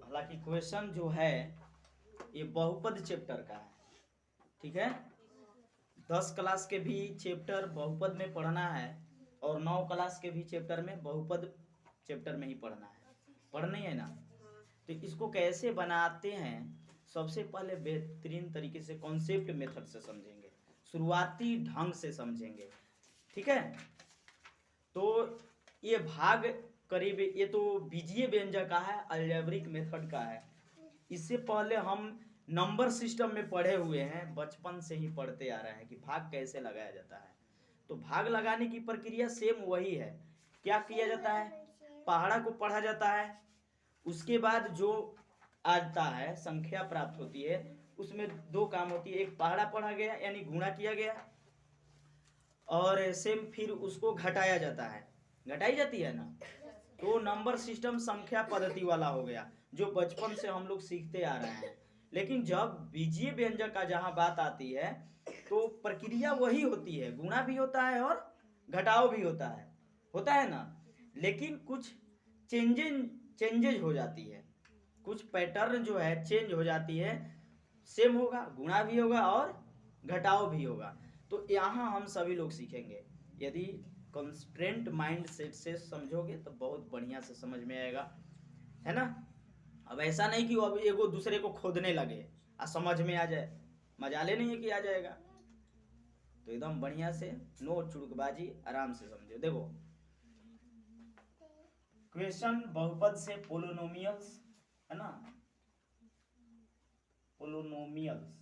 हालांकि क्वेश्चन जो है ये बहुपद चैप्टर का है, ठीक है। 10 क्लास के भी चैप्टर बहुपद में पढ़ना है और 9 क्लास के भी चैप्टर में बहुपद चैप्टर में ही पढ़ना है, पढ़ना ही है ना। तो इसको कैसे बनाते हैं, सबसे पहले बेहतरीन तरीके से कॉन्सेप्ट मेथड से समझेंगे, शुरुआती ढंग से समझेंगे, ठीक है। तो ये भाग करीब, ये तो बीजीय व्यंजक का है, अलजेब्रिक मेथड का है। इससे पहले हम नंबर सिस्टम में पढ़े हुए हैं, बचपन से ही पढ़ते आ रहे हैं कि भाग कैसे लगाया जाता है। तो भाग लगाने की प्रक्रिया सेम वही है। क्या किया जाता है, पहाड़ा को पढ़ा जाता है, उसके बाद जो आता है संख्या प्राप्त होती है, उसमें दो काम होती है, एक पहाड़ा पढ़ा गया यानी गुणा किया गया, और सेम फिर उसको घटाया जाता है, घटाई जाती है ना। तो नंबर सिस्टम संख्या पद्धति वाला हो गया, जो बचपन से हम लोग सीखते आ रहे हैं। लेकिन जब बीजीय व्यंजक का जहां बात आती है तो प्रक्रिया वही होती है, गुणा भी होता है और घटाव भी होता है ना। लेकिन कुछ चेंजेज हो जाती है, कुछ पैटर्न जो है चेंज हो जाती है। सेम होगा, गुणा भी होगा और घटाव भी होगा। तो यहाँ हम सभी लोग सीखेंगे। यदि कंस्ट्रेंट माइंड सेट से समझोगे तो बहुत बढ़िया से समझ में आएगा, है ना। अब ऐसा नहीं कि अब एगो दूसरे को खोदने लगे आ समझ में आ जाए, मजाले नहीं है कि आ जाएगा। तो एकदम बढ़िया से नो चुड़कबाजी, आराम से समझो। देखो क्वेश्चन बहुपद से पोलिनोमियल्स, है ना, पोलिनोमियल्स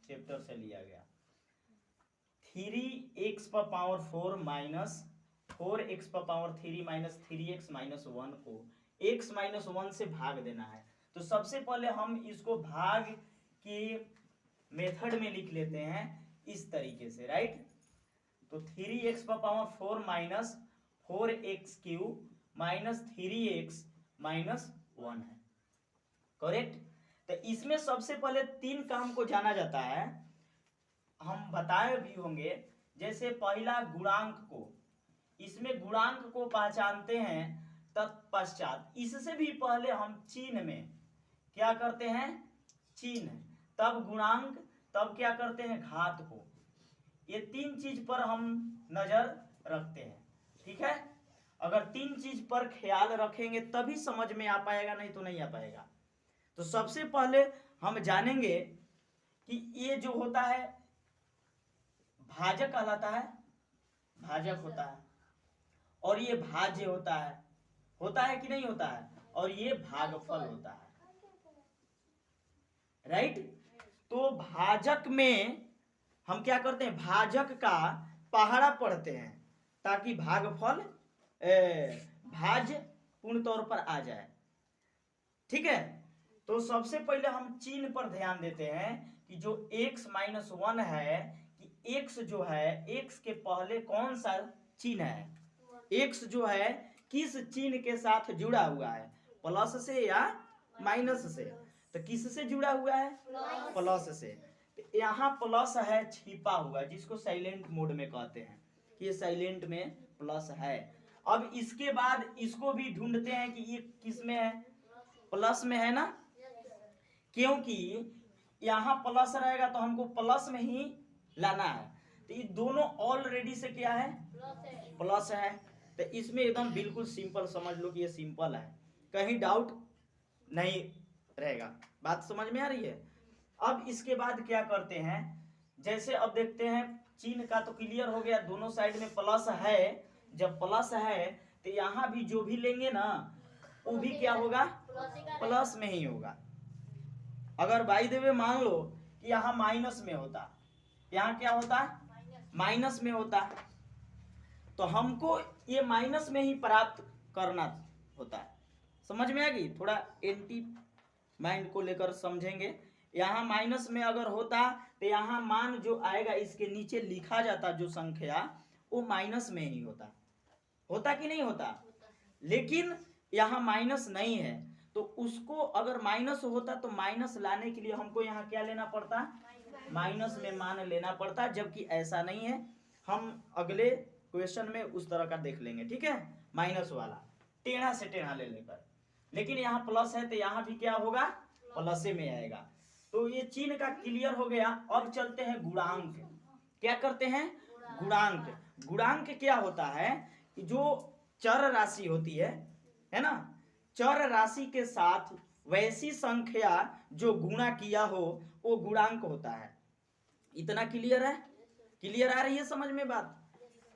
चैप्टर से लिया गया। 3x⁴ minus 4x⁴ minus 3x-1 को x-1 से भाग देना है। तो सबसे पहले हम इसको भाग के मेथड में लिख लेते हैं इस तरीके से, राइट। तो 3x⁴ minus 4x³ minus 3x-1 है, करेक्ट। तो इसमें सबसे पहले 3 काम को जाना जाता है, हम बताए भी होंगे। जैसे पहला गुणांक को, इसमें गुणांक को पहचानते हैं, तत्पश्चात इससे भी पहले हम चिन्ह में क्या करते हैं, चिन्ह, तब गुणांक, तब क्या करते हैं, घात को। ये 3 चीज पर हम नजर रखते हैं, ठीक है। अगर 3 चीज पर ख्याल रखेंगे तभी समझ में आ पाएगा, नहीं तो नहीं आ पाएगा। तो सबसे पहले हम जानेंगे कि ये जो होता है भाजक कहलाता है, भाजक होता है, और ये भाज्य होता है कि नहीं होता है, और ये भागफल होता है, राइट। तो भाजक में हम क्या करते हैं, भाजक का पहाड़ा पढ़ते हैं ताकि भागफल भाज्य पूर्ण तौर पर आ जाए, ठीक है। तो सबसे पहले हम चिन्ह पर ध्यान देते हैं कि जो x-1 है, कि x जो है, x के पहले कौन सा चिन्ह है, x जो है किस चिन्ह के साथ जुड़ा हुआ है, प्लस से या माइनस से। तो किस से जुड़ा हुआ है, प्लस से। तो यहाँ प्लस है छिपा हुआ, जिसको साइलेंट मोड में कहते हैं कि ये साइलेंट में प्लस है। अब इसके बाद इसको भी ढूंढते हैं कि ये किस में है, प्लस में है ना, क्योंकि यहाँ प्लस रहेगा तो हमको प्लस में ही लाना है। तो ये दोनों ऑलरेडी से क्या है, प्लस है। तो इसमें एकदम बिल्कुल सिंपल समझ लो कि ये सिंपल है, कहीं डाउट नहीं रहेगा। बात समझ में आ रही है। अब इसके बाद क्या करते हैं, जैसे अब देखते हैं चिन्ह का तो क्लियर हो गया, दोनों साइड में प्लस है। जब प्लस है तो यहाँ भी जो भी लेंगे ना वो भी क्या होगा, प्लस में ही होगा। अगर बाई द वे मान लो कि यहाँ माइनस में होता, यहाँ क्या होता, माइनस में होता, तो हमको ये माइनस में ही प्राप्त करना होता है। समझ में आ गई, थोड़ा एंटी माइंड को लेकर समझेंगे। यहाँ माइनस में अगर होता तो यहाँ मान जो आएगा इसके नीचे लिखा जाता जो संख्या, वो माइनस में ही होता कि नहीं होता। लेकिन यहाँ माइनस नहीं है, तो उसको अगर माइनस होता तो माइनस लाने के लिए हमको यहाँ क्या लेना पड़ता, माइनस में मान लेना पड़ता। जबकि ऐसा नहीं है, हम अगले क्वेश्चन में उस तरह का देख लेंगे, ठीक है। माइनस वाला टेढ़ा से टेढ़ा ले लेकर, लेकिन यहाँ प्लस है तो यहाँ भी क्या होगा, प्लस में आएगा। तो ये चिन्ह का क्लियर हो गया। अब चलते हैं गुणांक। क्या करते हैं, गुणांक। गुणांक क्या होता है कि जो चर राशि होती है ना, चर राशि के साथ वैसी संख्या जो गुणा किया हो वो गुणांक होता है। इतना क्लियर है, क्लियर आ रही है समझ में बात,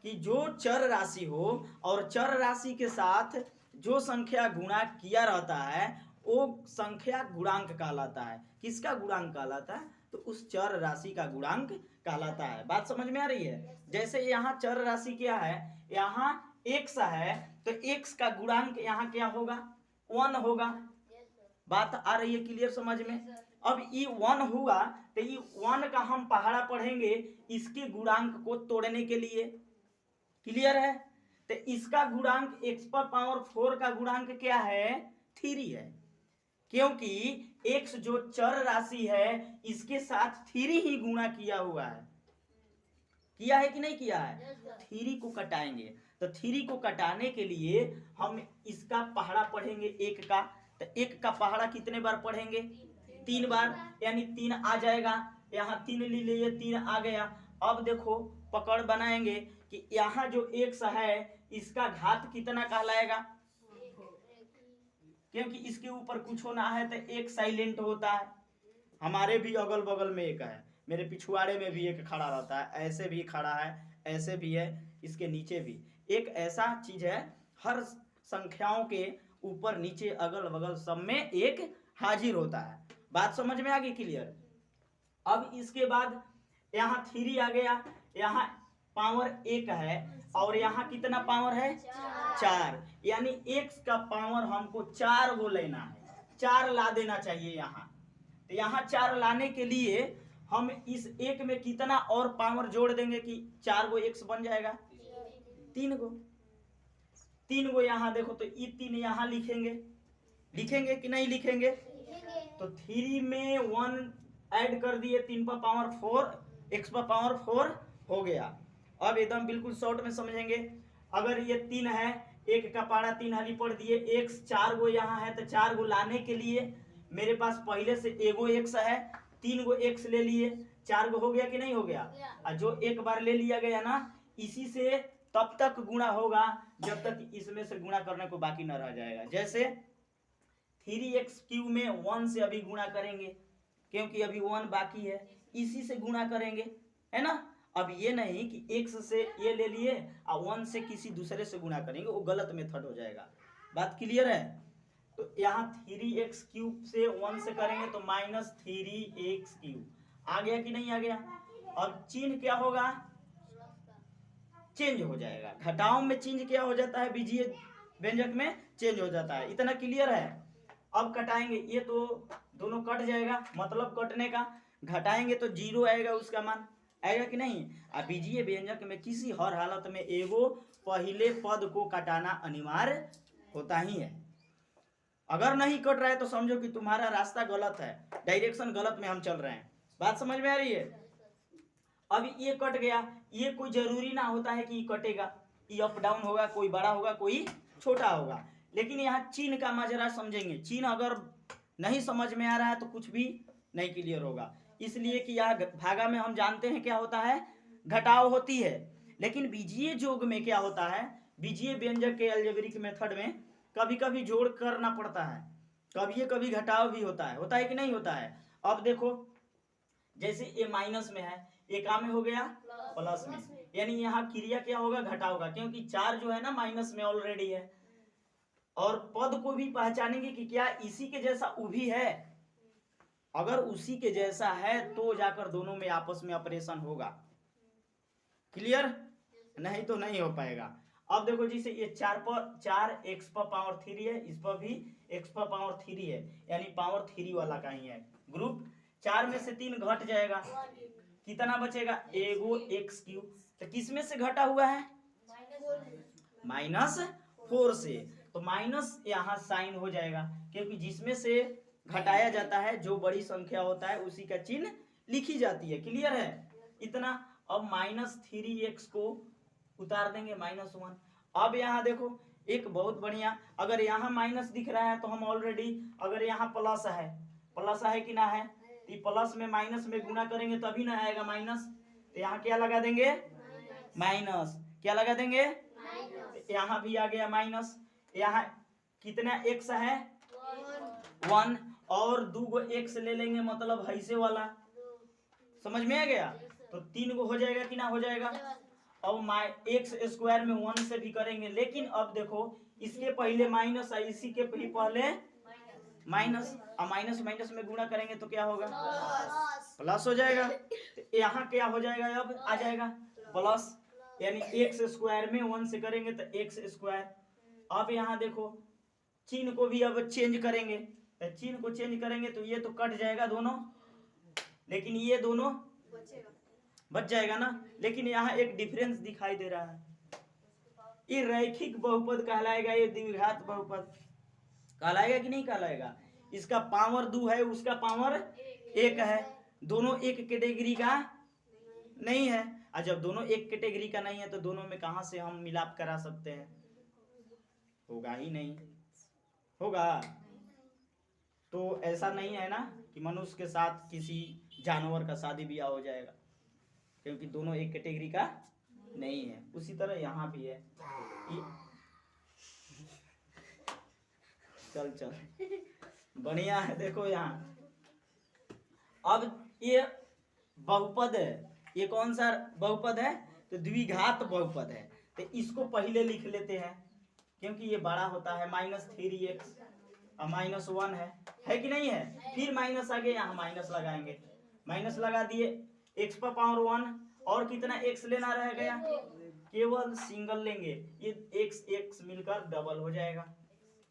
कि जो चर राशि हो और चर राशि के साथ जो संख्या गुणा किया रहता है वो संख्या गुणांक कहलाता है। किसका गुणांक कहलाता है, तो उस चर राशि का गुणांक कहलाता है। बात समझ में आ रही है। जैसे यहाँ चर राशि क्या है, यहाँ x है तो x का गुणांक यहाँ क्या होगा, 1 होगा। बात आ रही है क्लियर समझ में। अब ये 1 हुआ तो ये 1 का हम पहाड़ा पढ़ेंगे इसके गुणांक को तोड़ने के लिए। क्लियर है। तो इसका गुणांक x⁴ का गुणांक क्या है, 3 है, क्योंकि x जो चर राशि है इसके साथ 3 ही गुणा किया हुआ है। किया है कि नहीं किया है। 3 को कटाएंगे तो 3 को कटाने के लिए हम इसका पहाड़ा पढ़ेंगे 1 का। तो 1 का पहाड़ा कितने बार पढ़ेंगे, 3 बार, यानी 3 आ जाएगा। यहाँ 3 ले लिए, 3 आ गया। अब देखो पकड़ बनाएंगे कि यहाँ जो x है इसका घात कितना कहलाएगा, क्योंकि इसके ऊपर कुछ होना है तो एक साइलेंट होता है। हमारे भी अगल बगल में एक है, मेरे पिछवाड़े में भी एक खड़ा रहता है, ऐसे भी खड़ा है, ऐसे भी है, इसके नीचे भी एक ऐसा चीज है। हर संख्याओं के ऊपर नीचे अगल बगल सब में एक हाजिर होता है। बात समझ में आ गई क्लियर। अब इसके बाद यहाँ 3 आ गया, यहाँ पावर 1 है और यहाँ कितना पावर है, 4, यानी x का पावर हमको 4 गो लेना है, 4 ला देना चाहिए यहाँ। तो यहाँ 4 लाने के लिए हम इस 1 में कितना और पावर जोड़ देंगे कि 4 गो x बन जाएगा, 3 गो। 3 गो यहाँ देखो तो ये 3 यहाँ लिखेंगे, लिखेंगे कि नहीं लिखेंगे। तो 3 में 1 ऐड कर दिए, 3⁴ x⁴ हो गया। अब एकदम बिल्कुल शॉर्ट में समझेंगे। अगर ये 3 है, 1 का पहाड़ा 3 हाली पढ़ दिए, x 4 गो यहाँ है तो 4 गो लाने के लिए मेरे पास पहले से एगो x है, 3 गो x ले लिए, 4 गो हो गया कि नहीं हो गया। और जो एक बार ले लिया गया ना, इसी से तब तक गुणा होगा जब तक इसमें से गुणा करने को बाकी न रह जाएगा। जैसे 3x³ में 1 से अभी गुणा करेंगे क्योंकि अभी 1 बाकी है, इसी से गुणा करेंगे, है ना। अब ये नहीं कि x से ये ले लिए और 1 से किसी दूसरे से गुणा करेंगे, वो गलत मेथड हो जाएगा। बात क्लियर है। तो यहाँ 3x³ से 1 से करेंगे तो -3x³ आ गया कि नहीं आ गया। अब चिन्ह क्या होगा, चेंज हो जाएगा। घटाओं में चिन्ह क्या हो जाता है, बीजीय व्यंजक में चेंज हो जाता है। इतना क्लियर है। अब कटाएंगे, ये तो दोनों कट जाएगा, मतलब कटने का। घटाएंगे तो 0 आएगा, उसका मान आएगा कि नहीं। अब बीजीय व्यंजक में किसी हर हालत में एगो पहले पद को कटाना अनिवार्य होता ही है। अगर नहीं कट रहा है तो समझो कि तुम्हारा रास्ता गलत है, डायरेक्शन गलत में हम चल रहे हैं। बात समझ में आ रही है। अब ये कट गया, ये कोई जरूरी ना होता है कि कटेगा, ये अप डाउन होगा, कोई बड़ा होगा कोई छोटा होगा। लेकिन यहाँ चिन्ह का माजरा समझेंगे। चिन्ह अगर नहीं समझ में आ रहा है तो कुछ भी नहीं क्लियर होगा। इसलिए कि यहाँ भागा में हम जानते हैं क्या होता है, घटाव होती है। लेकिन बीजीय जोग में क्या होता है, बीजीय व्यंजक के अलजेब्रिक मेथड में कभी कभी जोड़ करना पड़ता है, कभी घटाव भी होता है कि नहीं होता है। अब देखो जैसे ये माइनस में है, ये काम में हो गया प्लस में, यानी यहाँ क्रिया क्या होगा, घटा होगा, क्योंकि 4 जो है ना माइनस में ऑलरेडी है। और पद को भी पहचानेंगे कि क्या इसी के जैसा उभी है। अगर उसी के जैसा है तो जाकर दोनों में आपस में ऑपरेशन होगा। क्लियर, नहीं तो नहीं हो पाएगा। अब देखो जिसे ये 4 पर 4 x⁴ है, इस पर भी x⁴ है, यानी पावर 3 वाला का ही है ग्रुप। 4 में से 3 घट जाएगा, कितना बचेगा, एगो x³ तो किस में से घटा हुआ है, -4 से। तो माइनस यहाँ साइन हो जाएगा, क्योंकि जिसमें से घटाया जाता है जो बड़ी संख्या होता है उसी का चिन्ह लिखी जाती है। क्लियर है इतना। अब -3x को उतार देंगे -1। अब यहाँ देखो एक बहुत बढ़िया। अगर यहाँ माइनस दिख रहा है तो हम ऑलरेडी, अगर यहाँ प्लस है कि ना है, तो प्लस में माइनस में गुना करेंगे तभी ना आएगा माइनस। तो यहाँ क्या लगा देंगे, माइनस। क्या लगा देंगे, यहाँ भी आ गया माइनस। यहाँ कितना एक्स है, 1, और 2 एक्स ले लेंगे, मतलब ऐसे वाला, समझ में आ गया। तो 3 को हो जाएगा कि ना हो जाएगा। अब एक्स स्क्वायर में 1 से भी करेंगे, लेकिन अब देखो इसके पहले माइनस है, इसी के भी पहले माइनस। अब माइनस माइनस में गुणा करेंगे तो क्या होगा, प्लस हो जाएगा। तो यहाँ क्या हो जाएगा, अब आ जाएगा प्लस, यानी एक्स स्क्वायर में 1 से करेंगे तो एक्स स्क्वायर। अब यहाँ देखो चिन्ह को भी अब चेंज करेंगे, तो चिन्ह को चेंज करेंगे तो ये तो कट जाएगा दोनों, लेकिन ये दोनों बच जाएगा ना। लेकिन यहाँ एक डिफरेंस दिखाई दे रहा है, ये रैखिक बहुपद कहलाएगा, ये द्विघात बहुपद कहलाएगा कि नहीं कहलाएगा। इसका पावर 2 है, उसका पावर 1 है, दोनों एक कैटेगरी का नहीं है। और जब दोनों एक कैटेगरी का नहीं है तो दोनों में कहां से हम मिलाप करा सकते हैं, होगा ही नहीं, होगा। तो ऐसा नहीं है ना कि मनुष्य के साथ किसी जानवर का शादी ब्याह हो जाएगा, क्योंकि दोनों एक कैटेगरी का नहीं है। उसी तरह यहाँ भी है। चल बढ़िया है। देखो यहाँ अब ये बहुपद है, ये कौन सा बहुपद है, तो द्विघात बहुपद है। तो इसको पहले लिख लेते हैं, क्योंकि ये बड़ा होता है। -3x और -1 है कि नहीं है। फिर माइनस आगे, यहाँ माइनस लगाएंगे, माइनस लगा दिए, x पर पावर 1, और कितना x लेना रह गया, केवल सिंगल लेंगे, ये x मिलकर डबल हो जाएगा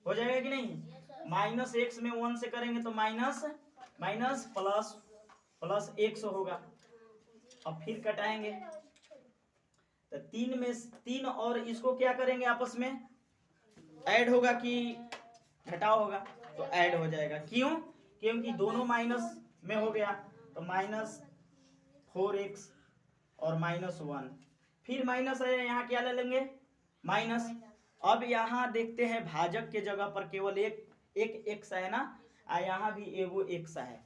कि नहीं। -x में 1 से करेंगे तो माइनस प्लस x होगा। अब फिर कटाएंगे तो 3 में 3, और इसको क्या करेंगे, आपस में ऐड होगा कि घटाव होगा, तो ऐड हो जाएगा। क्यों, क्योंकि दोनों माइनस में हो गया, तो -4x और -1, फिर माइनस है, यहाँ क्या ले लेंगे, माइनस। अब यहाँ देखते हैं भाजक के जगह पर केवल एक एक्स है ना, यहाँ भी एगो एक्स है,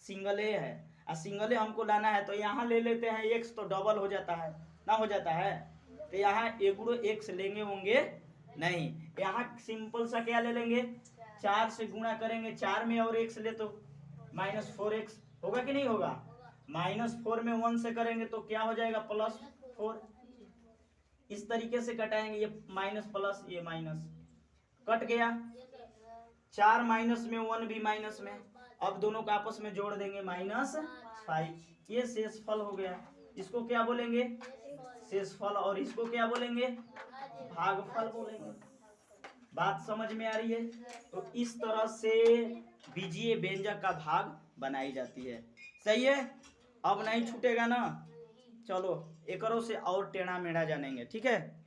सिंगल ए है, और सिंगल ए हमको लाना है, तो यहाँ ले लेते हैं एक्स, तो डबल हो जाता है ना, हो जाता है। तो यहाँ एगो एक्स लेंगे होंगे नहीं, यहाँ सिंपल सा क्या ले लेंगे, 4 से गुणा करेंगे, 4 में और एक्स ले तो -4x होगा कि नहीं होगा। -4 में 1 से करेंगे तो क्या हो जाएगा, +4। इस तरीके से कटाएंगे, ये माइनस प्लस, ये माइनस कट गया, 4 माइनस में 1 भी माइनस में, अब दोनों को आपस में जोड़ देंगे, -5। ये शेषफल हो गया। इसको क्या बोलेंगे, शेषफल, और इसको क्या बोलेंगे, भागफल बोलेंगे। बात समझ में आ रही है। तो इस तरह से बीजीय व्यंजक का भाग बनाई जाती है। सही है, अब नहीं छूटेगा ना। चलो एकरों से और टेढ़ा मेढ़ा जानेंगे, ठीक है।